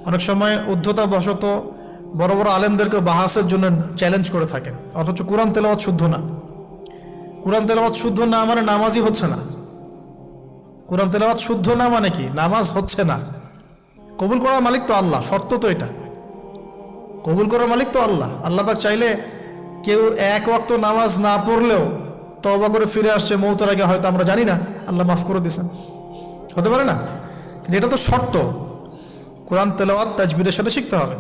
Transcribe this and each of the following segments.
অনেক সময় উদ্ধতা বশত বড় বড় আলেমদেরকে বাহাসের জন্য চ্যালেঞ্জ করে থাকেন, অথচ কোরআন তেলাওয়াত শুদ্ধ না। কোরআন তেলাওয়াত শুদ্ধ না মানে নামাজই হচ্ছে না। কোরআন তেলাওয়াত শুদ্ধ না মানে কি? নামাজ হচ্ছে না। কবুল করার মালিক তো আল্লাহ, শর্ত তো এটা। কবুল করার মালিক তো আল্লাহ। আল্লাহ পাক চাইলে কেউ এক ওয়াক্ত নামাজ না পড়লেও তওবা করে ফিরে আসছে মৌতের আগে, হয়তো আমরা জানি না, আল্লাহ মাফ করে দিয়েছেন, হতে পারে না? কিন্তু এটা তো শর্ত। কোরআন তেলাওয়াত তাজবিদের সাথে শিখতে হবে।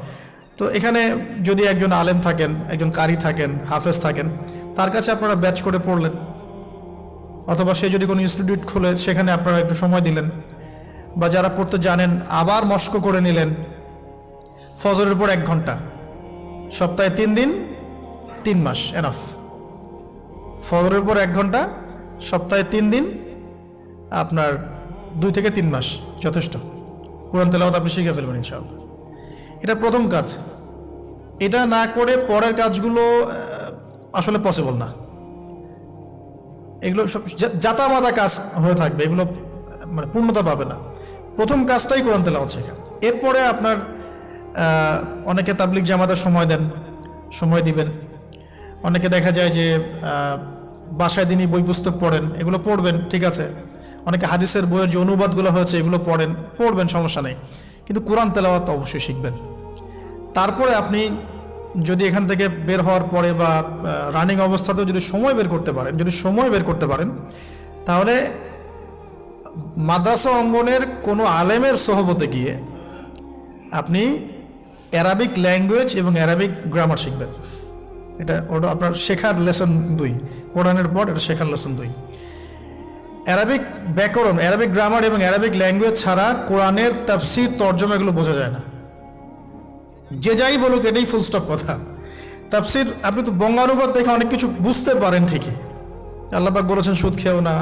তো এখানে যদি একজন আলেম থাকেন, একজন কারি থাকেন, হাফেজ থাকেন, তার কাছে আপনারা ব্যাচ করে পড়লেন, অথবা সে যদি কোনো ইনস্টিটিউট খোলে সেখানে আপনারা একটু সময় দিলেন, বা যারা পড়তে জানেন আবার মস্ক করে নিলেন। ফজরের পর 1 ঘন্টা, সপ্তাহে 3 দিন, 3 মাস এনাফ। ফজরের পর 1 ঘন্টা, সপ্তাহে 3 দিন, আপনার 2 থেকে 3 মাস যথেষ্ট। কোরআন তেলাওয়াত আপনি শিখে ফেলবেন ইনশাআল্লাহ। এটা প্রথম কাজ। এটা না করে পরের কাজগুলো আসলে পসিবল না। এগুলো সব জাতামাতা কাজ হয়ে থাকবে, এগুলো মানে পূর্ণতা পাবে না। প্রথম কাজটাই কোরআন তেলাওয়াত শেখা। এরপরে আপনার অনেকে তাবলিগ জামাতের সময় দেন, সময় দিবেন। অনেকে দেখা যায় যে বাসায় দিনই বই পুস্তক পড়েন, এগুলো পড়বেন, ঠিক আছে। অনেকে হাদিসের বইয়ের যে অনুবাদগুলো হয়েছে এগুলো পড়বেন, সমস্যা নেই। কিন্তু কোরআন তেলাওয়াত অবশ্যই শিখবেন। তারপরে আপনি যদি এখান থেকে বের হওয়ার পরে বা রানিং অবস্থাতেও যদি সময় বের করতে পারেন, তাহলে মাদ্রাসা অঙ্গনের কোনো আলেমের সোহবতে গিয়ে আপনি অ্যারাবিক ল্যাঙ্গুয়েজ এবং অ্যারাবিক গ্রামার শিখবেন। ওটা আপনার শেখার লেসন 2, কোরআনের পর এটা শেখার লেসন 2। অ্যারাবিক ব্যাকরণ, অ্যারাবিক গ্রামার এবং অ্যারাবিক ল্যাঙ্গুয়েজ ছাড়া কোরআনের তাফসীর তরজমা এগুলো বোঝা যায় না। যে যাই বলুক, এটাই ফুল স্টপ কথা। তাফসীর আপনি তো বঙ্গানুবাদ দেখে অনেক কিছু বুঝতে পারেন ঠিকই। আল্লাহ পাক বলেছেন সুদ খেও না,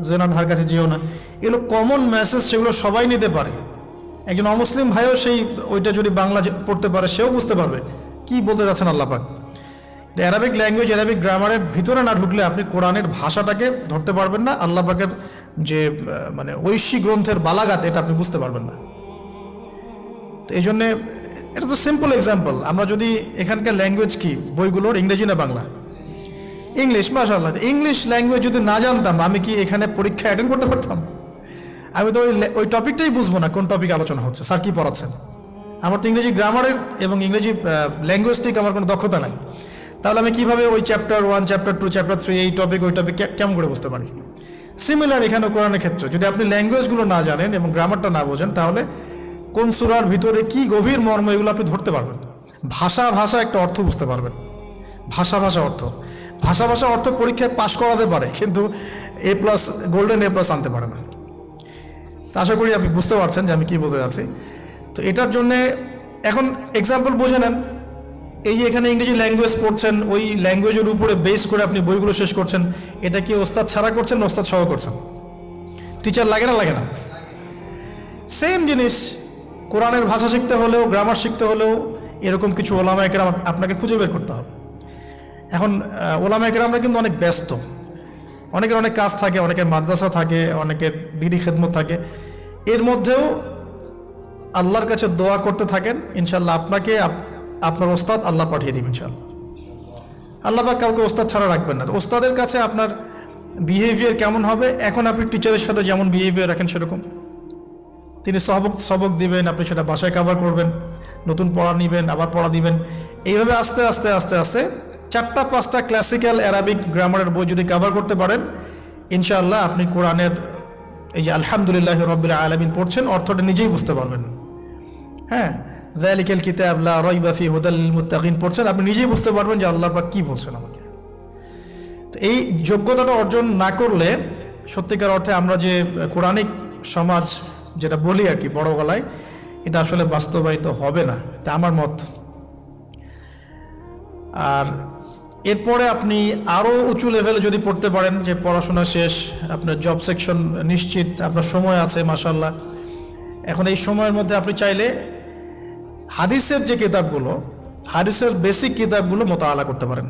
জেনার ধার কাছে যেও না, এগুলো কমন মেসেজ, সেগুলো সবাই নিতে পারে। একজন অমুসলিম ভাইও ওইটা যদি বাংলা পড়তে পারে, সেও বুঝতে পারবে কি বলতে যাচ্ছেন আল্লাহ পাক। অ্যারাবিক ল্যাঙ্গুয়েজ, অ্যারাবিক গ্রামারের ভিতরে না ঢুকলে আপনি কোরআনের ভাষাটাকে ধরতে পারবেন না। আল্লাহ পাকের যে মানে ঐশী গ্রন্থের বালাগাত, এটা আপনি বুঝতে পারবেন না। তো এই জন্যে এটা তো সিম্পল এক্সাম্পল। আমরা যদি এখানকার ল্যাঙ্গুয়েজ কি বইগুলোর, ইংরেজি না বাংলা? ইংলিশ। মাশাআল্লাহ, ইংলিশ ল্যাঙ্গুয়েজ যদি না জানতাম, আমি কি এখানে পরীক্ষা অ্যাটেন্ড করতে পারতাম? আমি তো ওই টপিকটাই বুঝবো না, কোন টপিক আলোচনা হচ্ছে, স্যার কি পড়াচ্ছেন। আমার তো ইংরেজি গ্রামারের এবং ইংরেজি ল্যাঙ্গুয়েজটিক আমার কোনো দক্ষতা নাই। তাহলে আমি কিভাবে ওই চ্যাপ্টার 1, চ্যাপ্টার 2, চ্যাপ্টার 3, এই টপিক ওই টপিক কেমন করে বুঝতে পারি? সিমিলার এখানে কোরআনের ক্ষেত্রে যদি আপনি ল্যাঙ্গুয়েজগুলো না জানেন এবং গ্রামারটা না বোঝেন, তাহলে কোন সূরার ভিতরে কি গভীর মর্ম, এগুলো আপনি ধরতে পারবেন। ভাষা একটা অর্থ বুঝতে পারবেন। ভাষা অর্থ পরীক্ষায় পাশ করাতে পারে, কিন্তু A+, গোল্ডেন A+ আনতে পারে না। তা আশা করি আপনি বুঝতে পারছেন যে আমি কি বলতে যাচ্ছি। তো এটার জন্যে এখন এক্সাম্পল বুঝে নেন। এই যে এখানে ইংরেজি ল্যাঙ্গুয়েজ পড়ছেন, ওই ল্যাঙ্গুয়েজের উপরে বেস করে আপনি বইগুলো শেষ করছেন। এটা কি ওস্তাদ ছাড়া করছেন না ওস্তাদ সহ করছেন? টিচার লাগে না? সেম জিনিস। কোরআনের ভাষা শিখতে হলেও, গ্রামার শিখতে হলেও এরকম কিছু ওলামায়ে কেরাম আপনাকে খুঁজে বের করতে হবে। এখন ওলামায়ে কেরামরা কিন্তু অনেক ব্যস্ত, অনেকের অনেক কাজ থাকে, অনেকের মাদ্রাসা থাকে, অনেকের দিনী খেদমত থাকে। এর মধ্যেও আল্লাহর কাছে দোয়া করতে থাকেন, ইনশাল্লাহ আপনাকে আপনার ওস্তাদ আল্লাহ পাঠিয়ে দিবেন ইনশাল্লাহ। আল্লাহ পাক কাউকে ওস্তাদ ছাড়া রাখবেন না। ওস্তাদের কাছে আপনার বিহেভিয়ার কেমন হবে, এখন আপনি টিচারের সাথে যেমন বিহেভিয়ার রাখেন সেরকম তিনি সবক দিবেন, আপনি সেটা বাসায় কভার করবেন, নতুন পড়া নেবেন, আবার পড়া দিবেন। এইভাবে আস্তে আস্তে 4-5টা ক্লাসিক্যাল অ্যারাবিক গ্রামারের বই যদি কভার করতে পারেন, ইনশাআল্লাহ আপনি কোরআনের এই যে আলহামদুলিল্লাহি রাব্বিল আলামিন পড়ছেন, অর্থটা নিজেই বুঝতে পারবেন। হ্যাঁ, যালিকাল কিতাব লা রাইবা ফিহি হুদাল লিল মুত্তাকিন পড়ছেন, আপনি নিজেই বুঝতে পারবেন যে আল্লাহ পাক কি বলছেন আমাকে। তো এই যোগ্যতাটা অর্জন না করলে সত্যিকার অর্থে আমরা যে কোরআনিক সমাজ যেটা বলি আর কি বড় গলায়, এটা আসলে বাস্তবায়িত হবে না, তা আমার মত। আর এরপরে আপনি আরও উঁচু লেভেলে যদি পড়তে পারেন, যে পড়াশোনা শেষ, আপনার জব সেকশন নিশ্চিত, আপনার সময় আছে মাশাআল্লাহ, এখন এই সময়ের মধ্যে আপনি চাইলে হাদিসের যে কিতাবগুলো, হাদিসের বেসিক কিতাবগুলো মোতাআলা করতে পারেন।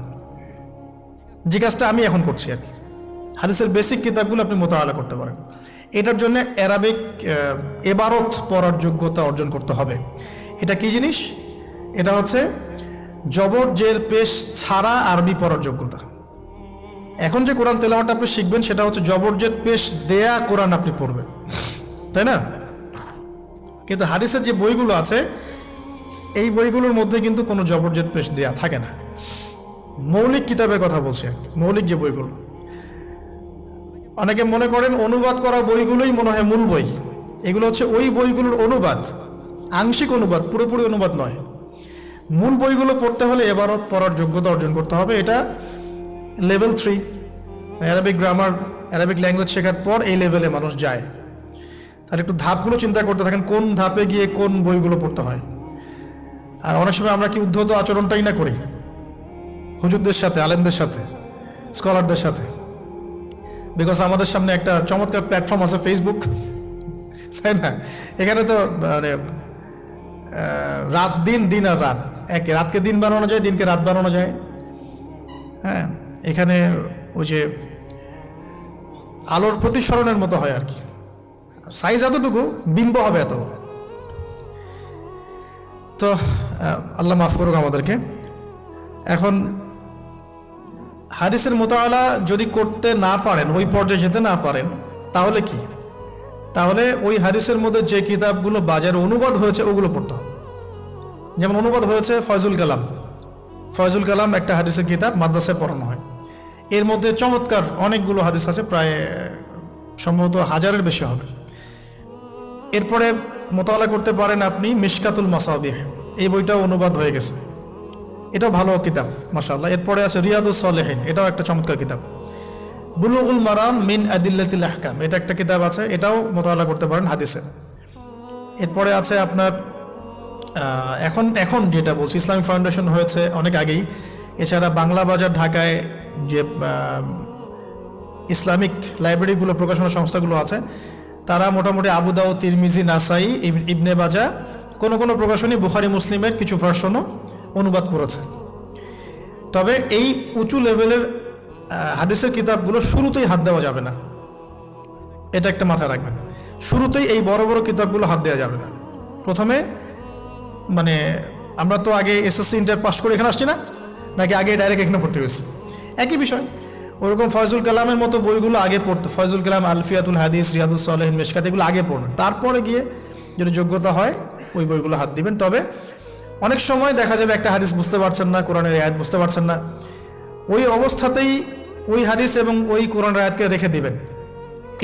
যে কাজটা আমি এখন করছি আর কি, হাদিসের বেসিক কিতাবগুলো আপনি মোতাআলা করতে পারেন। এটার জন্য অ্যারাবিক এবারত পড়ার যোগ্যতা অর্জন করতে হবে। এটা কি জিনিস? এটা হচ্ছে জবর জের পেশ ছাড়া আরবি পড়ার যোগ্যতা। এখন যে কোরআন তেলাওয়াত আপনি শিখবেন সেটা হচ্ছে জবর জের পেশ দেয়া কোরআন আপনি পড়বেন, তাই না? কিন্তু হাদিসের যে বইগুলো আছে এই বইগুলোর মধ্যে কিন্তু কোনো জবর জের পেশ দেয়া থাকে না। মৌলিক কিতাবের কথা বলছে, মৌলিক যে বইগুলো, অনেকে মনে করেন অনুবাদ করা বইগুলোই মনে হয় মূল বই। এগুলো হচ্ছে ওই বইগুলোর অনুবাদ, আংশিক অনুবাদ, পুরোপুরি অনুবাদ নয়। মূল বইগুলো পড়তে হলে এবারও পড়ার যোগ্যতা অর্জন করতে হবে। এটা level 3 Arabic grammar, Arabic language শেখার পর এই লেভেলে মানুষ যায়। তার একটু ধাপগুলো চিন্তা করতে থাকেন, কোন ধাপে গিয়ে কোন বইগুলো পড়তে হয়। আর অনেক সময় আমরা কি উদ্ধত আচরণটাই না করি হুজুরদের সাথে, আলেমদের সাথে, স্কলারদের সাথে। বিকজ আমাদের সামনে একটা চমৎকার প্ল্যাটফর্ম আছে ফেসবুক, তাই না? এখানে তো মানে রাত দিন, দিন আর রাত, একে রাতকে দিন বানানো যায়, দিনকে রাত বানানো যায়। হ্যাঁ, এখানে ওই যে আলোর প্রতিসরণের মতো হয় আর কি, সাইজ এতটুকু, বিম্ব হবে এত। তো আল্লাহ মাফ করুক আমাদেরকে। এখন হাদিসের মোতালা যদি করতে না পারেন, ওই পর্যায়ে যেতে না পারেন, তাহলে কি? তাহলে ওই হাদিসের মধ্যে যে কিতাবগুলো বাজারে অনুবাদ হয়েছে ওগুলো পড়তে হবে। যেমন অনুবাদ হয়েছে ফয়জুল কালাম। ফয়জুল কালাম একটা হাদিসের কিতাব, মাদ্রাসায় পড়ানো হয়। এর মধ্যে চমৎকার অনেকগুলো হাদিস আছে, প্রায় সম্ভবত 1000-এর বেশি হবে। এরপরে মোতালা করতে পারেন আপনি মিশকাতুল মাসাবিহ, এই বইটাও অনুবাদ হয়ে গেছে, এটাও ভালো কিতাব মাশাআল্লাহ। এরপরে আছে রিয়াদুস সালেহিন, এটাও একটা চমৎকার কিতাব। বুলুগুল মারাম মিন আদিল্লাতিল আহকাম, এটা একটা কিতাব আছে, এটাও মোতালা করতে পারেন হাদিসে। এরপরে আছে আপনার এখন যেটা বলছি, ইসলামিক ফাউন্ডেশন হয়েছে অনেক আগেই। এছাড়া বাংলা বাজার ঢাকায় যে ইসলামিক লাইব্রেরিগুলো, প্রকাশনা সংস্থাগুলো আছে, তারা মোটামুটি আবু দাউদ, তিরমিজি, নাসাই, ইবনে বাজা, কোনো প্রকাশনী বুখারী মুসলিমের কিছু ভার্সনও অনুবাদ করেছে। তবে এই উঁচু লেভেলের হাদিসের কিতাবগুলো শুরুতেই হাত দেওয়া যাবে না, এটা একটা মাথায় রাখবেন। শুরুতেই এই বড় বড় কিতাবগুলো হাত দেওয়া যাবে না। প্রথমে মানে আমরা তো আগে এসএসসি ইন্টার পাস করে এখানে আসছি না, নাকি আগে ডাইরেক্ট এখানে পড়তে গেছি? একই বিষয়। ওরকম ফয়জুল কালামের মতো বইগুলো আগে পড়তে, ফয়জুল কালাম, আলফিয়াতুল হাদিস, রিয়াদুস সালেহিন, মিশকাত, এগুলো আগে পড়বেন। তারপরে গিয়ে যদি যোগ্যতা হয় ওই বইগুলো হাত দিবেন। তবে অনেক সময় দেখা যাবে একটা হাদিস বুঝতে পারছেন না, কোরআনের আয়াত বুঝতে পারছেন না, ওই অবস্থাতেই ওই হাদিস এবং ওই কোরআনের আয়াতকে রেখে দিবেন।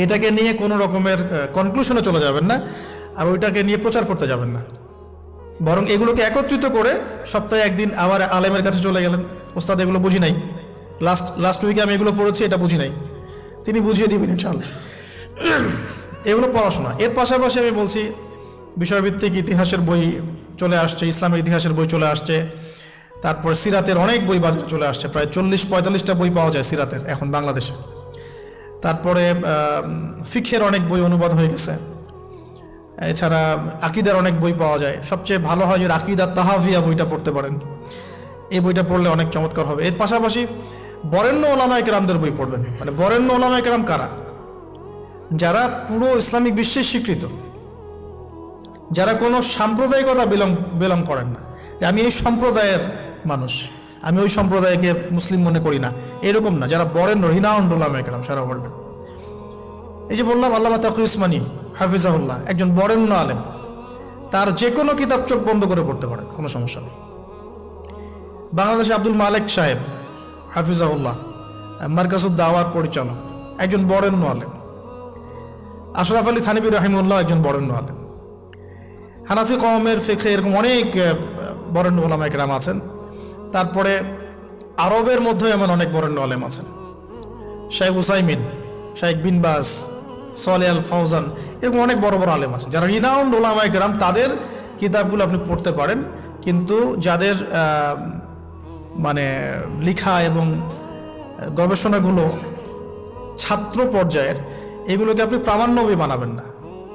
এটাকে নিয়ে কোনো রকমের কনক্লুশনে চলে যাবেন না, আর ওইটাকে নিয়ে প্রচার করতে যাবেন না। বরং এগুলোকে একত্রিত করে সপ্তাহে একদিন আবার আলেমের কাছে চলে গেলেন, ওস্তাদ এগুলো বুঝি নাই, লাস্ট উইকে আমি এগুলো পড়েছি, এটা বুঝি নাই, তিনি বুঝিয়ে দিবেন ইনশাআল্লাহ। এগুলো পড়াশোনা। এর পাশাপাশি আমি বলছি বিষয়ভিত্তিক ইতিহাসের বই চলে আসছে, ইসলামের ইতিহাসের বই চলে আসছে। তারপরে সিরাতের অনেক বই বাজারে চলে আসছে, প্রায় 40-45টা বই পাওয়া যায় সিরাতের এখন বাংলাদেশে। তারপরে ফিকহের অনেক বই অনুবাদ হয়ে গেছে। এছাড়া আকিদার অনেক বই পাওয়া যায়। সবচেয়ে ভালো হয় যে আকিদা তাহাভিয়া বইটা পড়তে পারেন, এই বইটা পড়লে অনেক চমৎকার হবে। এর পাশাপাশি বরেণ্য ওলামায়ে কেরামদের বই পড়বেন। মানে বরেণ্য ওলামায়ে কেরাম কারা? যারা পুরো ইসলামিক বিশ্বে স্বীকৃত, যারা কোনো সাম্প্রদায়িকতা বিলং করেন না, যে আমি এই সম্প্রদায়ের মানুষ, আমি ওই সম্প্রদায়কে মুসলিম মনে করি না, এরকম না। যারা বরেণ্য রিনাউন্ড ওলামায়ে কেরাম সারা ওয়ার্ল্ডে। এই যে বললাম আল্লামা তাকি উসমানী হাফিজাহুল্লাহ, একজন বরেণ্য আলেম, তার যে কোনো কিতাব চোখ বন্ধ করে পড়তে পারেন, কোনো সমস্যা নেই। বাংলাদেশে আব্দুল মালেক সাহেব হাফিজাহুল্লাহ, মারকাজুদ দাওয়ার পরিচালক, একজন বরেণ্য আলেম। আশরাফ আলী থানভী রাহিমুল্লাহ একজন বরেণ্য আলেম। হানাফি কওমের ফিকহে এরকম অনেক বরেণ্য ওলামায়ে কেরাম আছেন। তারপরে আরবের মধ্যে এমন অনেক বরেণ্য আলেম আছেন, শাইখ উসাইমিন, শাইখ বিন বাজ, সালেহ আল ফাওজান, এরকম অনেক বড় বড় আলেম আছেন যারা রিনাউন্ড ওলামায়ে কেরাম। তাদের কিতাবগুলো আপনি পড়তে পারেন, কিন্তু যাদের মানে লেখা এবং গবেষণাগুলো ছাত্র পর্যায়ের, এগুলোকে আপনি প্রামাণ্যবী বানাবেন না।